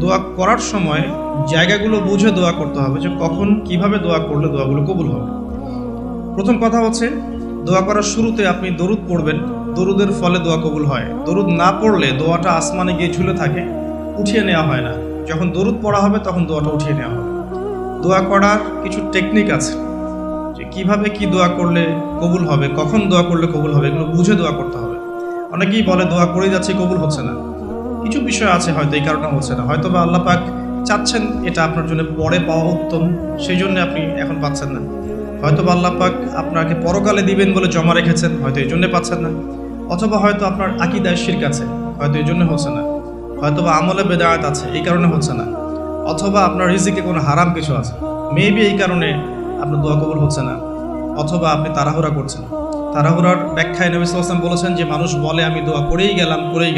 দোয়া করার সময় জায়গাগুলো বুঝে দোয়া করতে হবে, যে কখন কিভাবে দোয়া করলে দোয়াগুলো কবুল হবে। প্রথম কথা হচ্ছে, দোয়া করার শুরুতে আপনি দরুদ পড়বেন। দরুদের ফলে দোয়া কবুল হয়। দরুদ না পড়লে দোয়াটা আসমানে গিয়ে ঝুলে থাকে, উঠিয়ে নেওয়া হয় না। যখন দরুদ পড়া হবে তখন দোয়াটা উঠিয়ে নেওয়া হবে। দোয়া করার কিছু টেকনিক আছে, যে কিভাবে কি দোয়া করলে কবুল হবে, কখন দোয়া করলে কবুল হবে, এগুলো বুঝে দোয়া করতে হবে। অনেকেই বলে দোয়া করেই যাচ্ছে, কবুল হচ্ছে না। কিছু বিষয় আছে হয়তো এই কারণে হচ্ছে না, হয়তো বা আল্লাহ পাক চাচ্ছেন এটা আপনার জন্য পরে পাওয়া উত্তম, সেই জন্য আপনি এখন পাচ্ছেন না। হয়তো বা আল্লাহ পাক আপনাকে পরকালে দিবেন বলে জমা রেখেছেন, হয়তো এই জন্য পাচ্ছেন না। অথবা হয়তো আপনার আকীদায় শিরক আছে, হয়তো এই জন্য হচ্ছে না। হয়তো বা আমলে বেদায়াত আছে, এই কারণে হচ্ছে না। অথবা আপনার রিজিকে কোনো হারাম কিছু আছে, মেবি এই কারণে আপনার দোয়া কবুল হচ্ছে না। অথবা আপনি তাড়াহুড়া করছেন। তাড়াহুড়ার ব্যাখ্যায় নবী সাল্লাল্লাহু আলাইহি ওয়াসাল্লাম বলেছেন যে মানুষ বলে আমি দোয়া করেই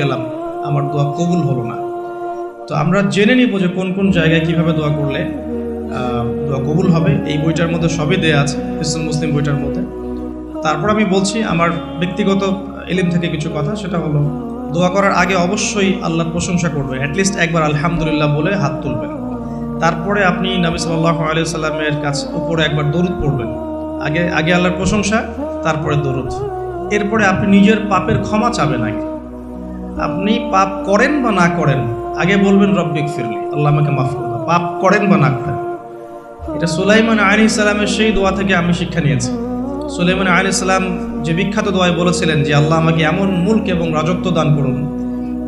গেলাম, আমার দোয়া কবুল হলো না। তো আমরা জেনে নিব যে কোন কোন জায়গায় কিভাবে দোয়া করলে দোয়া কবুল হবে। এই বইটার মধ্যে সবই দেয়া আছে, হিসনুল মুসলিম বইটার মধ্যে। তারপর আমি বলছি আমার ব্যক্তিগত ইলম থেকে কিছু কথা, সেটা হলো দোয়া করার আগে অবশ্যই আল্লাহর প্রশংসা করবেন, অ্যাটলিস্ট একবার আলহামদুলিল্লাহ বলে হাত তুলবেন। তারপরে আপনি নবী সাল্লাল্লাহু আলাইহি সাল্লামের কাছে উপরে একবার দরুদ পড়বেন। আগে আল্লাহর প্রশংসা, তারপরে দরুদ। এরপরে আপনি নিজের পাপের ক্ষমা চাবেন। আপনি পাপ করেন বা না করেন, আগে বলবেন রব্বিক ফিরলি, আল্লাহ আমাকে মাফ করে দাও, পাপ করেন বা না করেন। এটা সুলাইমান আলাইহিস সালামের সেই দোয়া থেকে আমি শিক্ষা নিয়েছি। সুলাইমান আলাইহিস সালাম যে বিখ্যাত দোয়ায় বলেছিলেন যে আল্লাহ আমাকে এমন মুলক এবং রাজত্ব দান করুন,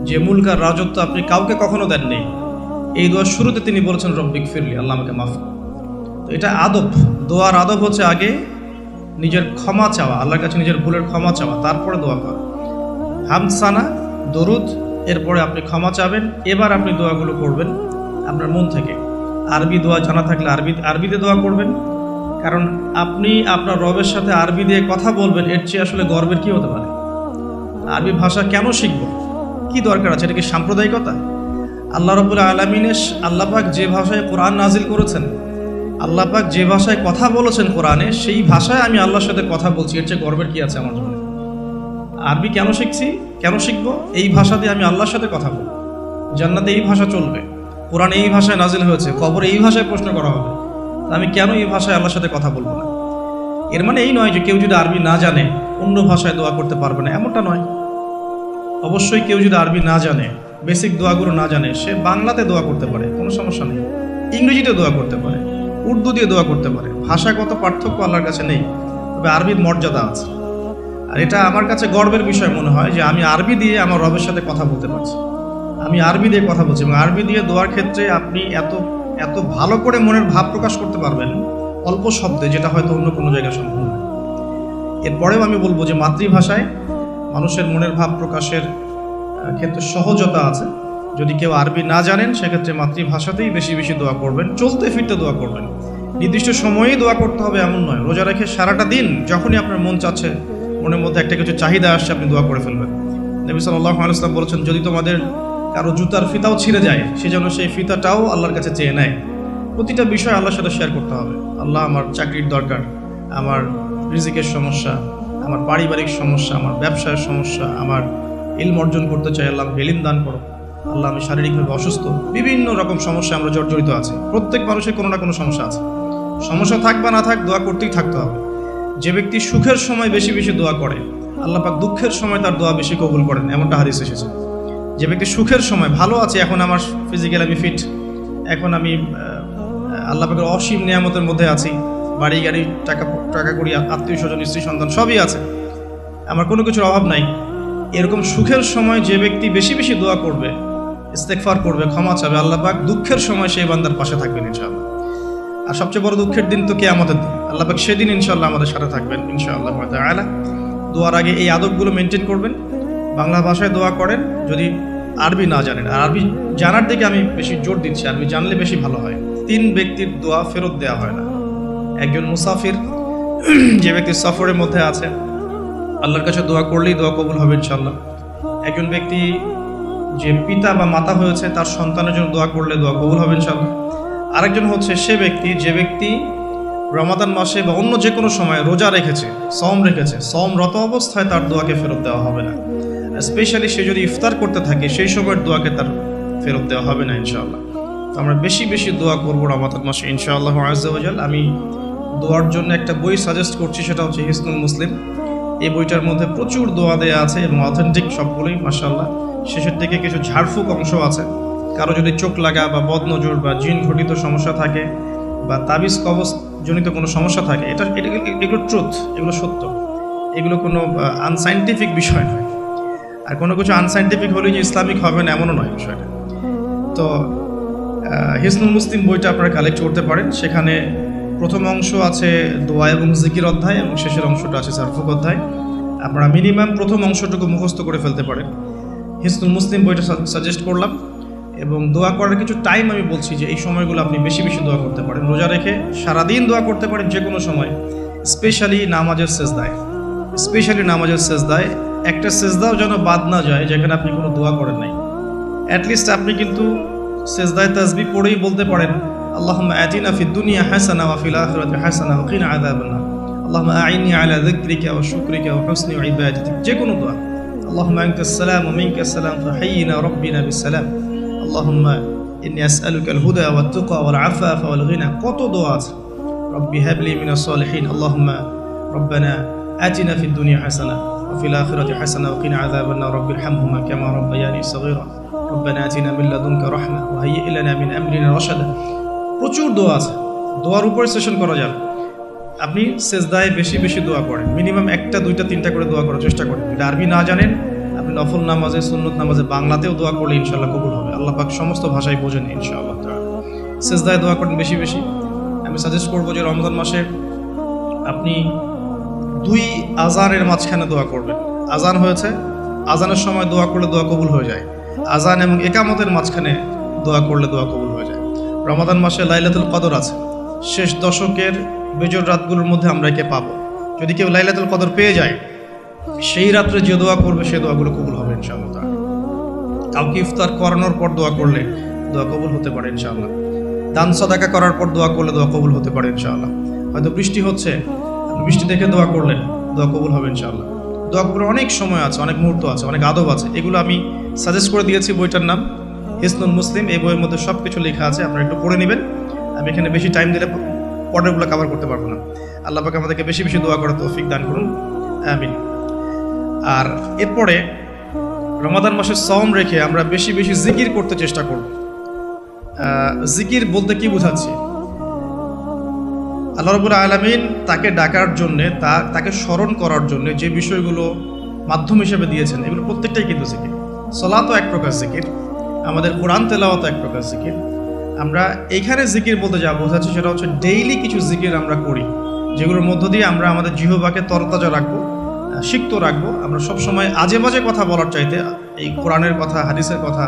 যে মুলক আর রাজত্ব আপনি কাউকে কখনো দেননি। এই দোয়ার শুরুতে তিনি বলেছেন রব্বিক ফিরলি, আল্লাহ আমাকে মাফ করুন। তো এটা আদব, দোয়ার আদব হচ্ছে আগে নিজের ক্ষমা চাওয়া, আল্লাহর কাছে নিজের ভুলের ক্ষমা চাওয়া, তারপরে দোয়া করা। হামসানা, দরুদ, এরপরে আপনি ক্ষমা চাবেন। এবার আপনি দোয়াগুলো করবেন আপনার মন থেকে। আরবি দোয়া জানা থাকলে আরবিতে দোয়া করবেন, কারণ আপনি আপনার রবের সাথে আরবি দিয়ে কথা বলবেন, এর চেয়ে আসলে গর্বের কি হতে পারে। আরবি ভাষা কেন শিখব, কি দরকার আছে? এটা কি সাম্প্রদায়িকতা? আল্লাহ রাব্বুল আলামিনের আল্লাহ পাক যে ভাষায় কোরআন নাজিল করেছেন, আল্লাহ পাক যে ভাষায় কথা বলেছেন কোরআনে, সেই ভাষায় আমি আল্লাহর সাথে কথা বলছি, এর চেয়ে গর্বের কি আছে আমার জন্য? আরবি কেন শিখছি, কেন শিখবো? এই ভাষা দিয়ে আমি আল্লাহর সাথে কথা বলবো। জান্নাতে এই ভাষা চলবে, কোরআন এই ভাষায় নাজিল হয়েছে, কবরে এই ভাষায় প্রশ্ন করা হবে, আমি কেন এই ভাষায় আল্লাহর সাথে কথা বলবো না? এর মানে এই নয় যে কেউ যদি আরবি না জানে অন্য ভাষায় দোয়া করতে পারবে না, এমনটা নয়। অবশ্যই কেউ যদি আরবি না জানে, বেসিক দোয়াগুলো না জানে, সে বাংলাতে দোয়া করতে পারে, কোনো সমস্যা নেই। ইংরেজিতে দোয়া করতে পারে, উর্দু দিয়ে দোয়া করতে পারে। ভাষাগত পার্থক্য আল্লাহর কাছে নেই, তবে আরবির মর্যাদা আছে। আর এটা আমার কাছে গর্বের বিষয় মনে হয় যে আমি আরবি দিয়ে আমার রবের সাথে কথা বলতে পারছি। আমি আরবি দিয়ে কথা বলছি, এবং আরবি দিয়ে দোয়ার ক্ষেত্রে আপনি এত ভালো করে মনের ভাব প্রকাশ করতে পারবেন অল্প শব্দে, যেটা হয়তো অন্য কোনো জায়গায় সম্ভব নয়। এরপরেও আমি বলবো যে মাতৃভাষায় মানুষের মনের ভাব প্রকাশের ক্ষেত্রে সহজতা আছে। যদি কেউ আরবি না জানেন, সেক্ষেত্রে মাতৃভাষাতেই বেশি বেশি দোয়া করবেন, চলতে ফিরতে দোয়া করবেন। নির্দিষ্ট সময়েই দোয়া করতে হবে এমন নয়। রোজা রেখে সারাটা দিন যখনই আপনার মন চাচ্ছে, মনের মধ্যে একটা কিছু চাহিদা আসছে, আপনি দোয়া করে ফেলবেন। নবী সাল্লাল্লাহু আলাইহি ওয়াসাল্লাম বলেছেন, যদি তোমাদের কারো জুতার ফিতাও ছিঁড়ে যায়, সে যেন সেই ফিতাটাও আল্লাহর কাছে চেয়ে নেয়। প্রতিটা বিষয় আল্লাহর সাথে শেয়ার করতে হবে। আল্লাহ, আমার চাকরির দরকার, আমার রিজিকের সমস্যা, আমার পারিবারিক সমস্যা, আমার ব্যবসার সমস্যা, আমার ইলম অর্জন করতে চাই, আল্লাহ আমাকে ইলম দান করো। আল্লাহ, আমি শারীরিকভাবে অসুস্থ। বিভিন্ন রকম সমস্যা আমরা জর্জরিত আছি। প্রত্যেক মানুষের কোনো না কোনো সমস্যা আছে। সমস্যা থাক বা না থাক, দোয়া করতেই থাকতে হবে। যে ব্যক্তি সুখের সময় বেশি বেশি দোয়া করে, আল্লাহ পাক দুঃখের সময় তার দোয়া বেশি কবুল করেন, এমনটা হাদিস এসেছে। যে ব্যক্তি সুখের সময় ভালো আছে, এখন আমার ফিজিক্যাল আমি ফিট, এখন আমি আল্লাহ পাকের অসীম নিয়ামতের মধ্যে আছি, বাড়ি গাড়ি, টাকা করি, আত্মীয় স্বজন, স্ত্রী সন্তান সবই আছে, আমার কোনো কিছুর অভাব নাই। এরকম সুখের সময় যে ব্যক্তি বেশি বেশি দোয়া করবে, ইস্তেগফার করবে, ক্ষমা চাবে, আল্লাহ পাক দুঃখের সময় সেই বান্দার পাশে থাকবেন ইনশাআল্লাহ। আর সবচেয়ে বড় দুঃখের দিন তো কিয়ামতের দিন, আল্লাহ পাক সেদিন ইনশাআল্লাহ আমাদের সাথে থাকবেন ইনশাআল্লাহ তাআলা। দোয়ার আগে এই আদবগুলো মেনটেন করবেন। বাংলা ভাষায় দোয়া করেন যদি আরবি না জানেন। আর আরবি জানার দিকে আমি বেশি জোর দিচ্ছি, আরবি জানলে বেশি ভালো হয়। 3 ব্যক্তির দোয়া ফেরত দেওয়া হয় না। একজন মুসাফির, যে ব্যক্তি সফরের মধ্যে আছে, আল্লাহর কাছে দোয়া করলেই দোয়া কবুল হবে ইনশাআল্লাহ। একজন ব্যক্তি যে পিতা বা মাতা হয়েছে, তার সন্তানের জন্য দোয়া করলে দোয়া কবুল হবে ইনশাআল্লাহ। আরেকজন হচ্ছে সে ব্যক্তি যে ব্যক্তি রমাদান মাসে বা অন্য যে কোনো সময় রোজা রেখেছে, সমরত অবস্থায় তার দোয়াকে ফেরত দেওয়া হবে না। স্পেশালি সে যদি ইফতার করতে থাকে, সেই সময়ের দোয়াকে তার ফেরত দেওয়া হবে না ইনশাআল্লাহ। তো আমরা বেশি বেশি দোয়া করবো রমাদান মাসে ইনশাআল্লাহ আযজা ওয়া জাল। আমি দোয়ার জন্য একটা বই সাজেস্ট করছি, সেটা হচ্ছে হিসনুল মুসলিম। এই বইটার মধ্যে প্রচুর দোয়া দেয়া আছে এবং অথেন্টিক সবগুলোই মাশাআল্লাহ। শেষের দিকে কিছু ঝাড়ফুঁক অংশ আছে। কারো যদি চোখ লাগা বা বদনজর বা জিন ঘটিত সমস্যা থাকে বা তাবিজ কবজ জনিত কোনো সমস্যা থাকে, এগুলো ট্রুথ, এগুলো সত্য, এগুলো কোনো আনসাইন্টিফিক বিষয় নয়। আর কোনো কিছু আনসাইন্টিফিক হলেই যে ইসলামিক হবে না এমনও নয় বিষয়টা। তো হিসনুল মুসলিম বইটা আপনারা কালেক্ট করতে পারেন। সেখানে প্রথম অংশ আছে দোয়া এবং জিকির অধ্যায় এবং শেষের অংশটা আছে ঝাড়ফুঁক অধ্যায়। আপনারা মিনিমাম প্রথম অংশটুকু মুখস্থ করে ফেলতে পারেন। হিসনুল মুসলিম বইটা সাজেস্ট করলাম। এবং দোয়া করার কিছু টাইম আমি বলছি যে এই সময়গুলো আপনি বেশি বেশি দোয়া করতে পারেন। রোজা রেখে সারাদিন দোয়া করতে পারেন যে কোনো সময়, স্পেশালি নামাজের সেজদায় একটা সেজদাও যেন বাদ না যায় যেখানে আপনি কোনো দোয়া করেন নাই। অ্যাটলিস্ট আপনি কিন্তু সেজদায় তাসবিহ পড়েই বলতে পারেন, আল্লাহুম্মা আতিনা ফিদ দুনিয়া হাসানা ওয়া ফিল আখিরাতি হাসানা ওয়া কিনা আযাবান নার, আল্লাহুম্মা আইনি আলা যিকরিকা ওয়া শুকরিকা ওয়া হুসনি ইবাদাতিক, যে কোনো দোয়া। আল্লাহুম্মা আনতাস সালাম ওয়া মিনকাস সালাম ফাহাইয়িনা রাব্বিনা বিস সালাম, আল্লাহুম্মা ইন্নী আসআলুকাল হুদা ওয়াত তুকা ওয়াল আফাফা ওয়াল গিনা। কত দোয়া আছে। রব্বি হাবলি মিনাস সালিহিন, আল্লাহুম্মা রব্বানা আতিনা ফিদ দুনিয়া হাসানা ওয়া ফিল আখিরাতি হাসানা ওয়া কিনা আযাবান নার, রব্বিরহামহুমা কামা রাব্বায়ানি সাগীরা, রব্বানা আতিনা মিন লাদুনকা রাহমা ওয়া হাইয়্যি লানা মিন আমরিনা রাশাদা। প্রচুর দোয়া আছে, দোয়ার উপর সেশন করা যাবে। আপনি সেজদায় বেশি বেশি দোয়া করেন, মিনিমাম 1টা 2টা 3টা করে দোয়া করার চেষ্টা করেন। যদি আরবি না জানেন, আপনি নফল নামাজে, সুন্নত নামাজে বাংলাতেও দোয়া করলে ইনশাআল্লাহ কবুল হবে। আল্লাহ পাক সমস্ত ভাষায় বোঝেন ইনশাআল্লাহ। সেজদায় দোয়া করেন বেশি বেশি। আমি সাজেস্ট করবো যে রমজান মাসে আপনি 2 আজানের মাঝখানে দোয়া করবেন। আজান হয়েছে, আজানের সময় দোয়া করলে দোয়া কবুল হয়ে যায়। আজান এবং একামতের মাঝখানে দোয়া করলে দোয়া কবুল হয়ে যায়। রমাদান মাসে লাইলাতুল কদর আছে, শেষ দশকের বেজর রাতগুলোর মধ্যে আমরা একে পাবো। যদি কেউ লাইলাতুল কদর পেয়ে যায়, সেই রাত্রে যে দোয়া করবে সেই দোয়াগুলো কবুল হবে ইনশাআল্লাহ। কাউকে ইফতার করানোর পর দোয়া করলে দোয়া কবুল হতে পারে ইনশাআল্লাহ। দান সাদাকা করার পর দোয়া করলে দোয়া কবুল হতে পারে ইনশাআল্লাহ। হয়তো বৃষ্টি হচ্ছে, বৃষ্টি দেখে দোয়া করলেন, দোয়া কবুল হবে ইনশাআল্লাহ। দোয়া কবুলের অনেক সময় আছে, অনেক মুহূর্ত আছে, অনেক আদব আছে। এগুলো আমি সাজেস্ট করে দিয়েছি। বইটার নাম হিসনুল মুসলিম। এই বইয়ের মধ্যে সব কিছু লেখা আছে, আপনারা একটু পড়ে নেবেন। আমি এখানে বেশি টাইম দিলে পর্যায়গুলো কভার করতে পারবো না। আল্লাহ পাক আমাদেরকে বেশি বেশি দোয়া করার তৌফিক দান করুন, আমিন। আর এরপরে রমাদান মাসের সওম রেখে আমরা বেশি বেশি জিকির করতে চেষ্টা করব। জিকির বলতে কি বোঝাচ্ছি? আল্লাহ রাব্বুল আলামিন তাকে ডাকার জন্যে, তাকে স্মরণ করার জন্য যে বিষয়গুলো মাধ্যম হিসেবে দিয়েছেন, এগুলো প্রত্যেকটাই কিন্তু জিকির। সালাতও এক প্রকার জিকির, আমাদের কোরআন তেলাওয়াতও এক প্রকার জিকির। আমরা এইখানে জিকির বলতে যা বোঝাচ্ছি সেটা হচ্ছে ডেইলি কিছু জিকির আমরা করি, যেগুলোর মধ্য দিয়ে আমরা আমাদের জিহ্বাকে তরতাজা রাখবো, সিক্ত রাখবো। আমরা সবসময় আজে বাজে কথা বলার চাইতে এই কোরআনের কথা, হাদিসের কথা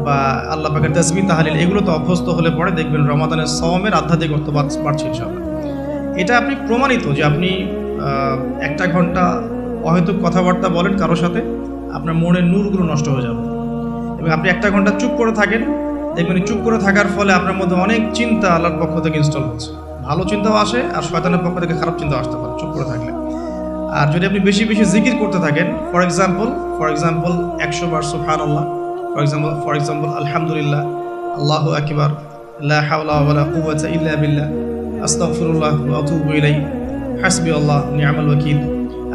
বা আল্লাহ পাকের তাসবিহ তাহলিল, এগুলো তো অভ্যস্ত হলে পরে দেখবেন রমাদানের সওমের আধ্যাত্মিক অর্থ বাড়ছে ইনশাআল্লাহ। এটা আপনি প্রমাণিত যে আপনি 1টা ঘন্টা অহেতুক কথাবার্তা বলেন কারোর সাথে, আপনার মনের নূরগুলো নষ্ট হয়ে যাবে। এবং আপনি 1টা ঘন্টা চুপ করে থাকেন, দেখবেন চুপ করে থাকার ফলে আপনার মধ্যে অনেক চিন্তা আল্লাহর পক্ষ থেকে ইনস্টল হচ্ছে। ভালো চিন্তাও আসে আর শয়তানের পক্ষ থেকে খারাপ চিন্তাও আসতে পারে চুপ করে থাকলে। আর যদি আপনি বেশি বেশি জিকির করতে থাকেন, ফর এক্সাম্পল 100 বার সুবহানাল্লাহ, ফর এক্সাম্পল আলহামদুলিল্লাহ, আল্লাহু আকবার, লা হাওলা ওয়ালা কুওয়াতা ইল্লা বিল্লাহ, আস্তাগফিরুল্লাহ ওয়া আতুবু ইলাইহি, হাসবিয়াল্লাহ নি'মাল ওয়াকিল।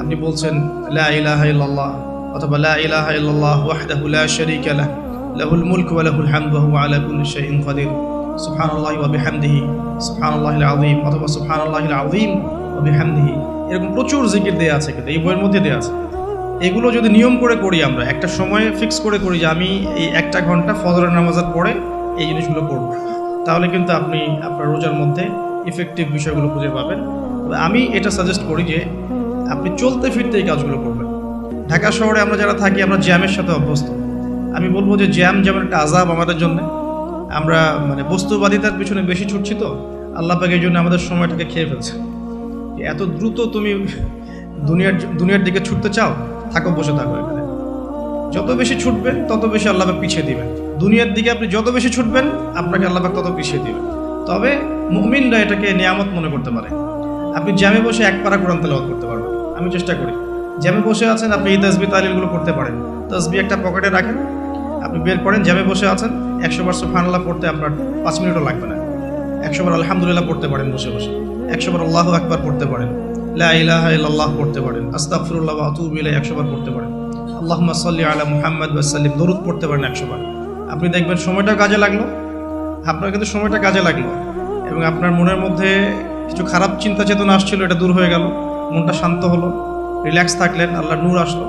আপনি বলছেন লা ইলাহা ইল্লাল্লাহ অথবা লা ইলাহা ইল্লাল্লাহ ওয়াহদাহু লা শারীকা লাহু, লাহুল মুলকু ওয়া লাহুল হামদু ওয়া হুয়া আলা কুল্লি শাইইন কাদির, সুবহানাল্লাহি ওয়া বিহামদিহি, সুবহানাল্লাহিল আযীম অথবা সুবহানাল্লাহিল আযীম ওয়া বিহামদিহি। এরকম প্রচুর জিকির দেয়া আছে, কিন্তু এই বইয়ের মধ্যে দেয়া আছে। এগুলো যদি নিয়ম করে করি, আমরা একটা সময় ফিক্স করে করি যে আমি এই 1টা ঘন্টা ফজরের নামাজের পরে এই জিনিসগুলো করব, তাহলে কিন্তু আপনি আপনার রোজার মধ্যে ইফেক্টিভ বিষয়গুলো খুঁজে পাবেন। আমি এটা সাজেস্ট করি যে আপনি চলতে ফিরতে এই কাজগুলো করবেন। ঢাকা শহরে আমরা যারা থাকি, আমরা জ্যামের সাথে অভ্যস্ত। আমি বলবো যে জ্যাম যেমন একটা আযাব আমাদের জন্য, আমরা বস্তুবাদিতার পিছনে বেশি ছুটছি, তো আল্লাহ পাক এই জন্য আমাদের সময়টাকে খেয়ে ফেলছে। এত দ্রুত তুমি দুনিয়ার দিকে ছুটতে চাও, থাকো, বসে থাকো এখানে। যত বেশি ছুটবেন তত বেশি আল্লাহ পাক পিছিয়ে দিবেন। দুনিয়ার দিকে আপনি যত বেশি ছুটবেন, আপনাকে আল্লাহ পাক তত পিছিয়ে দিবেন। তবে মুমিনরা এটাকে নিয়ামত মনে করতে পারে। আপনি জ্যামে বসে 1 পারা কোরআন তেলাওয়াত করতে পারবেন। আমি চেষ্টা করি, জ্যামে বসে আছেন আপনি এই তাসবিহ তাহলিলগুলো করতে পারেন। তাসবিহ একটা পকেটে রাখেন, আপনি বের করেন, জ্যামে বসে আছেন, 100 বার সুবহানাল্লাহ পড়তে আপনার 5 মিনিটও লাগবে না। 100 বার আলহামদুলিল্লাহ পড়তে পারেন বসে বসে, 100 বার আল্লাহু আকবার পড়তে পারেন, লা ইলাহা ইল্লাল্লাহ পড়তে পারেন, আস্তাগফিরুল্লাহ ওয়া আতুবু ইলাইহি 100 বার পড়তে পারেন, আল্লাহুম্মা সাল্লি আলা মুহাম্মাদ ওয়া সাল্লিম দরুদ পড়তে পারেন 100 বার। আপনি দেখবেন সময়টা কাজে লাগলো, আপনার কিন্তু সময়টা কাজে লাগলো এবং আপনার মনের মধ্যে কিছু খারাপ চিন্তা চেতনা আসছিল, এটা দূর হয়ে গেল, মনটা শান্ত হলো, রিল্যাক্স থাকলেন, আল্লাহর নূর আসলো।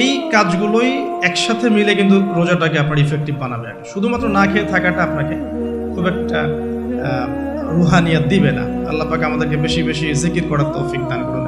এই কাজগুলোই একসাথে মিলে কিন্তু রোজাটাকে আপনার ইফেক্টিভ বানাবে। শুধুমাত্র না খেয়ে থাকাটা আপনাকে খুব একটা রুহানিয়াত দিবে না। আল্লাহ পাক আমাদেরকে বেশি বেশি জিকির করার তৌফিক দান করুন।